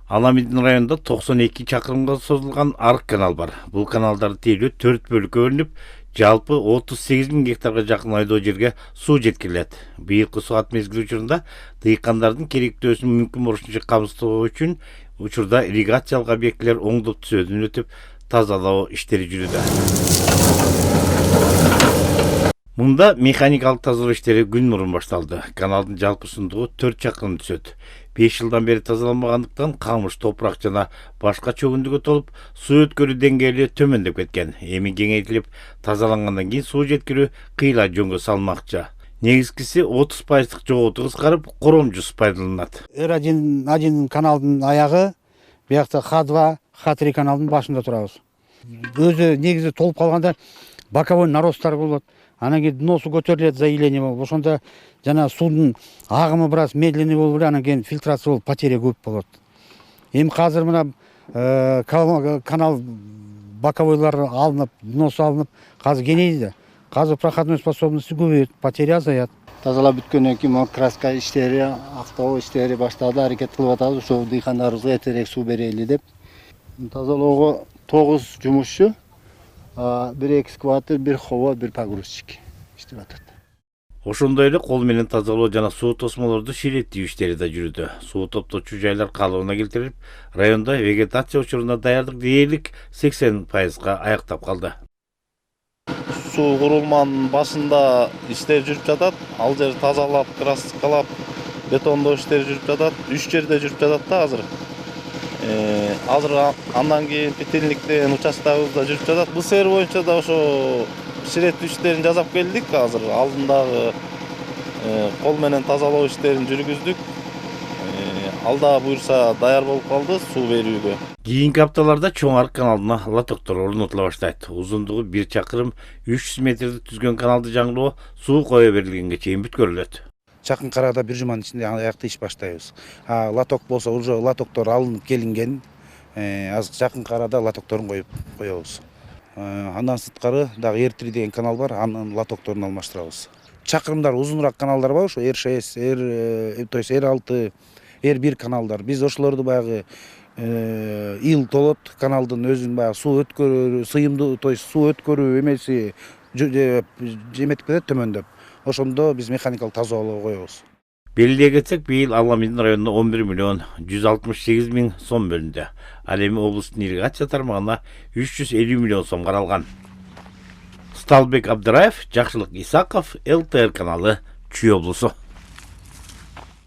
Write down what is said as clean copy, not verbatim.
Аламидин районунда 92 чакырымга созулган арык канал бар. Бул каналдарды тейлөө 4 бөлүккө бөлүнүп, жалпы 38 000 гектарга жакын айдоо жерге суу жеткирилет. Быйылкы суат мезгили учурунда дыйкандардын керектүү өсүм мүмкүн болушунча камсыздоо үчүн учурда ирригациялык объектилер оңдоп түзүүдөн өтүп, тазалоо иштери жүрүүдө. Мында механикалык тазалоо иштери күн мурун башталды. Каналдын жалпы узундугу 4 чакырым түшөт. 5 жылдан бери тазаланбагандыктан камыш, топурак жана башка чөгүндүгө толуп, суу өткөрүү деңгээли төмөндөп кеткен. Эми кеңейтилип, тазалангандан кийин суу жеткирүү кыйла жөнгө салынмакчы. Негизгиси 30% жоготу кыскарып, коромжусуз пайдаланылат. Р1 каналдын аягы, биякта Х2, Х3 каналдын башында турабыз. Өзү негизи толуп калганда боковой наростар болот. Анан кийин дносу көтөрүлөт, заиление болуп, ошондо жана суунун агымы бир аз медленный болуп эле, анан кийин фильтрация болуп, потеря көп болот. Эми азыр мына канал боковойлор алынып, дносу алынып, азыр кеңейди. Азыр проходной способности көбөйөт, потеря азаят. Тазалап бүткөндөн кийин краска иштери, актоо иштери баштады, аракет кылып атабыз, ошо дыйкандарыбызга эртерээк суу берели деп. Тазалоого 9 жумушчу, bir экскаватор, bir хова, bir погрузчик иштеп атат. Ошондой эле кол менен тазалоо жана суу тосмолорду шийлеттүү иштери да жүрүүдө. Суу топтоочу жайлар калыбына келтирилип, районда вегетация учуруна даярдык дээрлик 80%га аяктап калды. Суу курулманын башында иштер жүрүп жатат. Ал жер тазалап, краскалап, бетондоо иштери жүрүп жатат. 3 жерде жүрүп жатат да азыр. Азыр андан кийин питилниктен участогубузда жүрүп жатат. Бул сер боюнча да ошо ширеттүү иштерин жасап келдик. Азыр алдындагы кол менен тазалоо иштерин жүргүздүк. Алда буюрса даяр болуп калды суу берүүгө. Кийинки апталарда чоң арык каналына лотоктор орнотула баштайт. Узундугу 1 чакырым 300 метрди түзгөн каналды жаңылоо суу кое берилгенге чейин бүткөрүлөт. Чакын карада бир жуманын ичинде аякта иш баштайбыз. Лоток болсо уже лотоктор алынып келинген. Азыр жакын карада лотокторун коебуз. Андан сырткары дагы R3 деген канал бар, анын лотокторун алмаштырабыз. Чакырымдар узунураак каналдар бар, ошо R6, то есть R6, R1 каналдар. Биз ошолорду баягы ил толот каналдын өзүн баягы суу өткөрүү, сыйымдуу, то есть суу өткөрүү эмеси эметип кетет төмөндөп. Ошондо биз механикалык тазалоого коебуз. Белгилей кетсек, быйыл Аламидин районуна 11 миллион 168 миң сом бөлүндү. Ал эми облустун ирригация тармагына 350 миллион сом каралган. Сталбек Абдыраев, Жакшылык Исаков, ЛТР каналы, Чүй облусу.